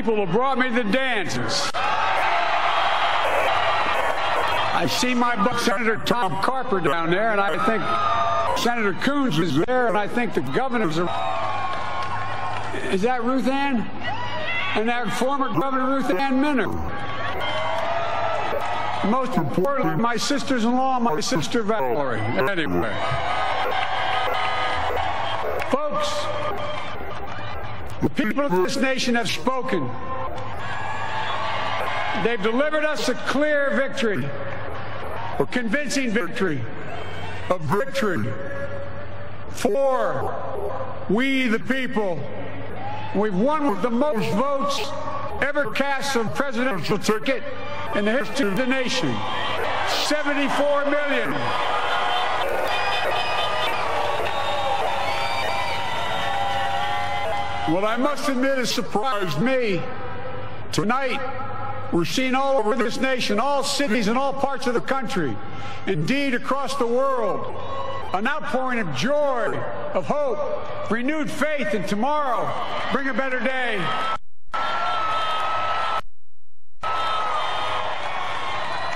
people who brought me the dances. I see my buddy Senator Tom Carper down there, and I think Senator Coons is there, and I think the governors are. Is that Ruth Ann? And that former Governor Ruth Ann Minner. Most importantly, my sisters-in-law, my sister Valerie. Anyway. Folks, the people of this nation have spoken. They've delivered us a clear victory, a convincing victory, a victory for we the people. We've won with the most votes ever cast on presidential ticket in the history of the nation. 74 million. What I must admit has surprised me. Tonight, we're seeing all over this nation, all cities and all parts of the country, indeed across the world, an outpouring of joy, of hope, renewed faith in tomorrow, bring a better day.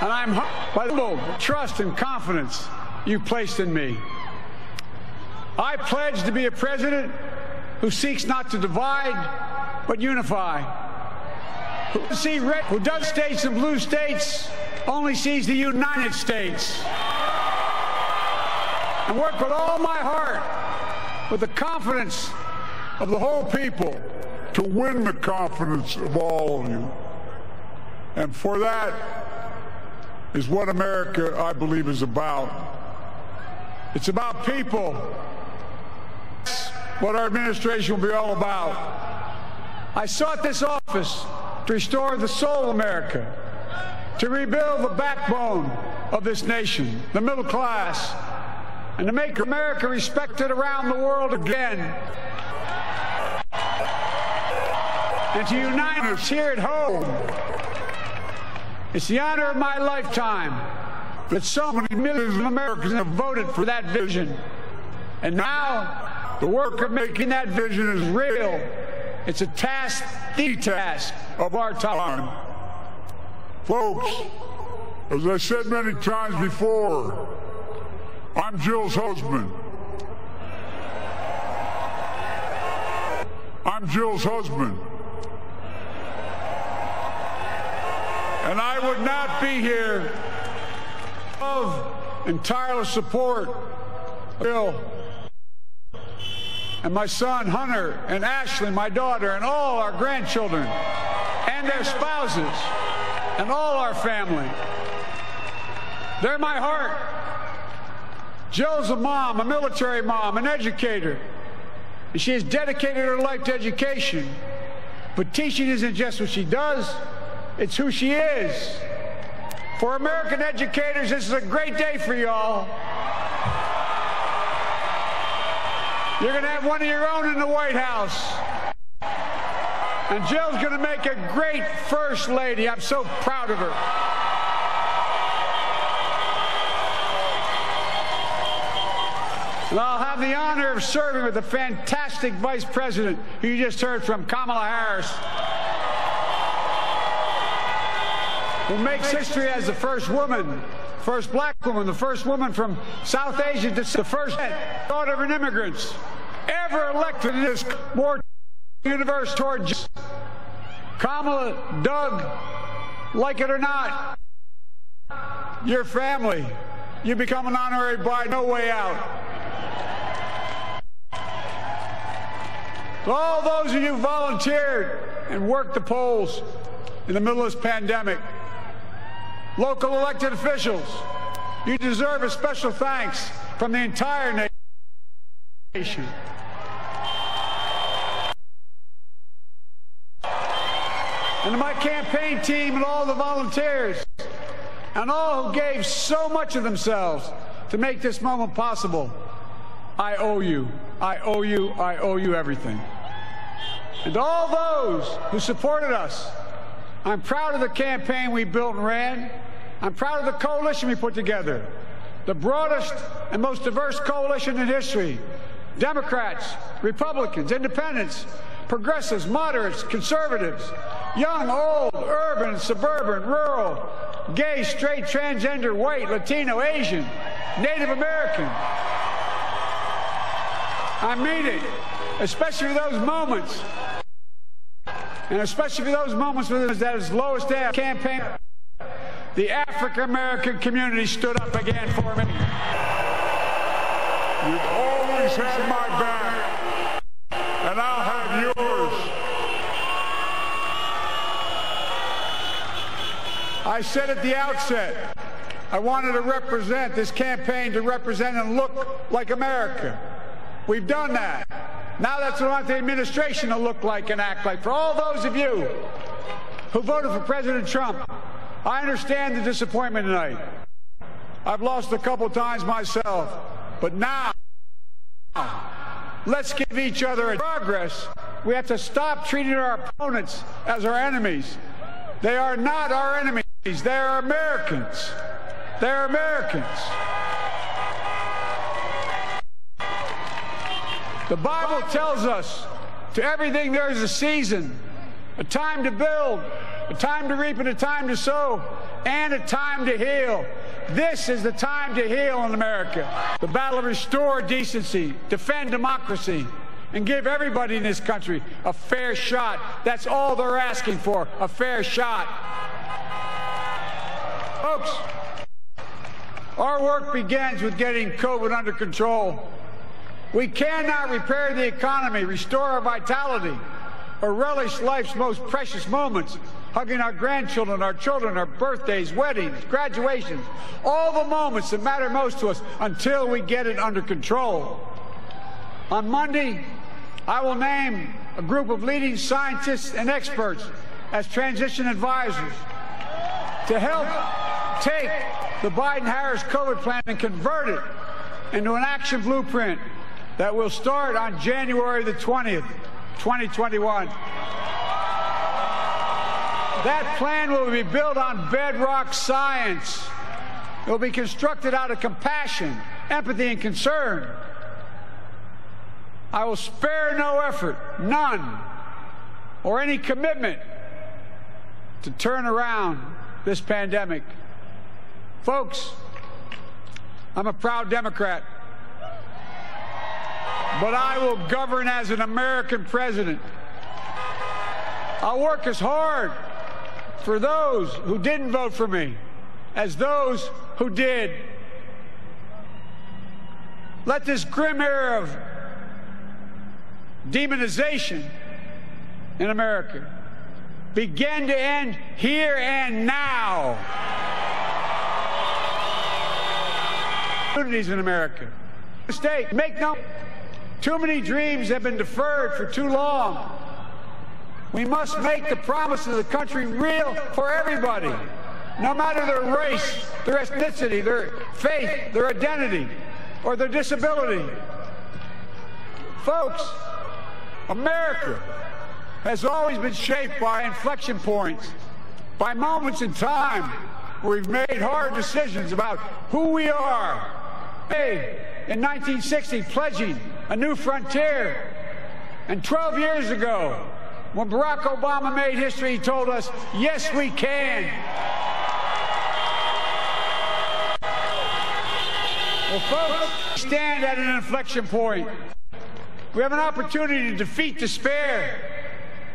And I'm humbled by the trust and confidence you placed in me. I pledge to be a president who seeks not to divide, but unify. Who does states and blue states, only sees the United States. And work with all my heart, with the confidence of the whole people, to win the confidence of all of you. And for that is what America, I believe, is about. It's about people. That's what our administration will be all about. I sought this office to restore the soul of America, to rebuild the backbone of this nation, the middle class, and to make America respected around the world again. And to unite us here at home. It's the honor of my lifetime that so many millions of Americans have voted for that vision. And now, the work of making that vision is real. It's a task, the task of our time. Folks, as I said many times before, I'm Jill's husband. I'm Jill's husband. And I would not be here of and tireless support of Jill and my son Hunter and Ashley, my daughter, and all our grandchildren and their spouses and all our family. They're my heart. Jill's a mom, a military mom, an educator, and she has dedicated her life to education. But teaching isn't just what she does, it's who she is. For American educators, this is a great day for y'all. You're going to have one of your own in the White House. And Jill's going to make a great First Lady. I'm so proud of her. And I'll have the honor of serving with the fantastic Vice President who you just heard from, Kamala Harris, who makes history as the first woman, first black woman, the first woman from South Asia, the first daughter of an immigrant ever elected in this more universe toward justice. Kamala, Doug, like it or not, your family, you become an honorary bride, no way out. To all those of you who volunteered and worked the polls in the middle of this pandemic, local elected officials, you deserve a special thanks from the entire nation. And to my campaign team and all the volunteers and all who gave so much of themselves to make this moment possible, I owe you. I owe you. I owe you everything. And to all those who supported us, I'm proud of the campaign we built and ran. I'm proud of the coalition we put together, the broadest and most diverse coalition in history. Democrats, Republicans, Independents, progressives, moderates, conservatives, young, old, urban, suburban, rural, gay, straight, transgender, white, Latino, Asian, Native American. I mean it, especially for those moments, and especially for those moments when it was at its lowest ebb campaign. The African-American community stood up again for me. You've always had my back, and I'll have yours. I said at the outset, I wanted to represent this campaign to represent and look like America. We've done that. Now that's what I want the administration to look like and act like. For all those of you who voted for President Trump, I understand the disappointment tonight. I've lost a couple times myself, but now let's give each other a progress. We have to stop treating our opponents as our enemies. They are not our enemies. They are Americans. They're Americans. The Bible tells us, to everything there is a season, a time to build, a time to reap and a time to sow, and a time to heal. This is the time to heal in America. The battle to restore decency, defend democracy, and give everybody in this country a fair shot. That's all they're asking for, a fair shot. Folks, our work begins with getting COVID under control. We cannot repair the economy, restore our vitality, or relish life's most precious moments, hugging our grandchildren, our children, our birthdays, weddings, graduations, all the moments that matter most to us until we get it under control. On Monday, I will name a group of leading scientists and experts as transition advisors to help take the Biden-Harris COVID plan and convert it into an action blueprint that will start on January the 20th, 2021. That plan will be built on bedrock science. It will be constructed out of compassion, empathy, and concern. I will spare no effort, none, or any commitment to turn around this pandemic. Folks, I'm a proud Democrat, but I will govern as an American president. I'll work as hard for those who didn't vote for me as those who did. Let this grim era of demonization in America begin to end here and now. Communities in America. Mistake. Make no. Too many dreams have been deferred for too long. We must make the promise of the country real for everybody, no matter their race, their ethnicity, their faith, their identity, or their disability. Folks, America has always been shaped by inflection points, by moments in time where we've made hard decisions about who we are. In 1960, pledging a new frontier. And 12 years ago, when Barack Obama made history, he told us, yes, we can. Well, folks, we stand at an inflection point. We have an opportunity to defeat despair,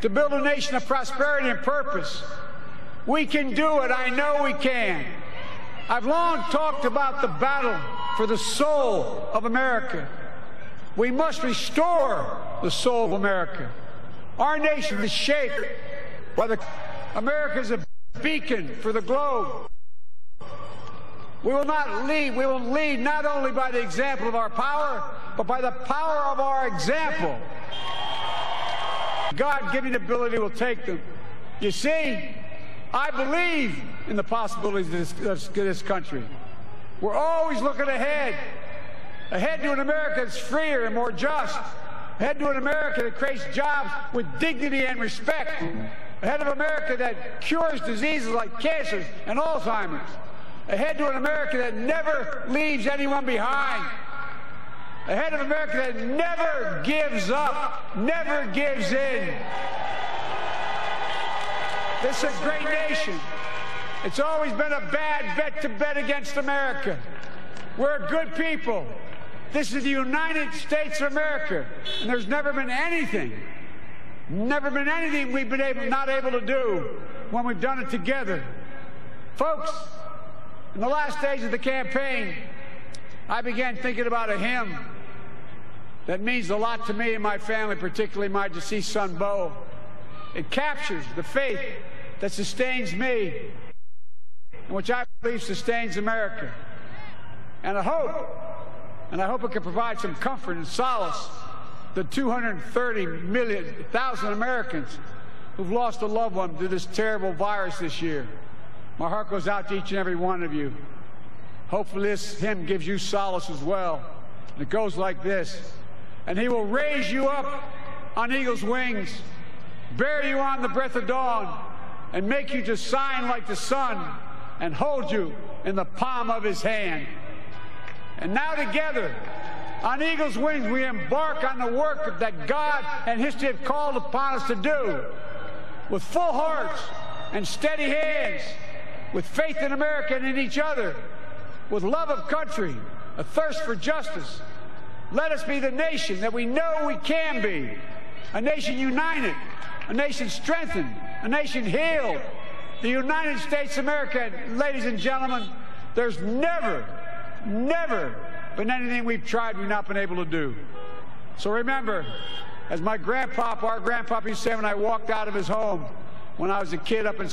to build a nation of prosperity and purpose. We can do it. I know we can. I've long talked about the battle for the soul of America. We must restore the soul of America. Our nation is shaped by America is a beacon for the globe. We will not lead. We will lead not only by the example of our power, but by the power of our example. God-given ability will take them. You see, I believe in the possibilities of this country. We're always looking ahead to an America that's freer and more just, ahead to an America that creates jobs with dignity and respect, ahead of America that cures diseases like cancer and Alzheimer's, ahead to an America that never leaves anyone behind, ahead of America that never gives up, never gives in. This is a great nation. It's always been a bad bet to bet against America. We're a good people. This is the United States of America, and there's never been anything we've been not able to do when we've done it together. Folks, in the last days of the campaign, I began thinking about a hymn that means a lot to me and my family, particularly my deceased son, Bo. It captures the faith that sustains me, and which I believe sustains America. And I hope it can provide some comfort and solace to 230,000 Americans who've lost a loved one to this terrible virus this year. My heart goes out to each and every one of you. Hopefully this hymn gives you solace as well. And it goes like this. And he will raise you up on eagle's wings, bear you on the breath of dawn, and make you to shine like the sun, and hold you in the palm of his hand. And now together, on eagle's wings, we embark on the work that God and history have called upon us to do, with full hearts and steady hands, with faith in America and in each other, with love of country, a thirst for justice. Let us be the nation that we know we can be, a nation united, a nation strengthened, a nation healed, the United States of America. Ladies and gentlemen, there's never been anything we've tried we've not been able to do. So remember, as my grandpapa, our grandpapa, used to say when I walked out of his home when I was a kid up in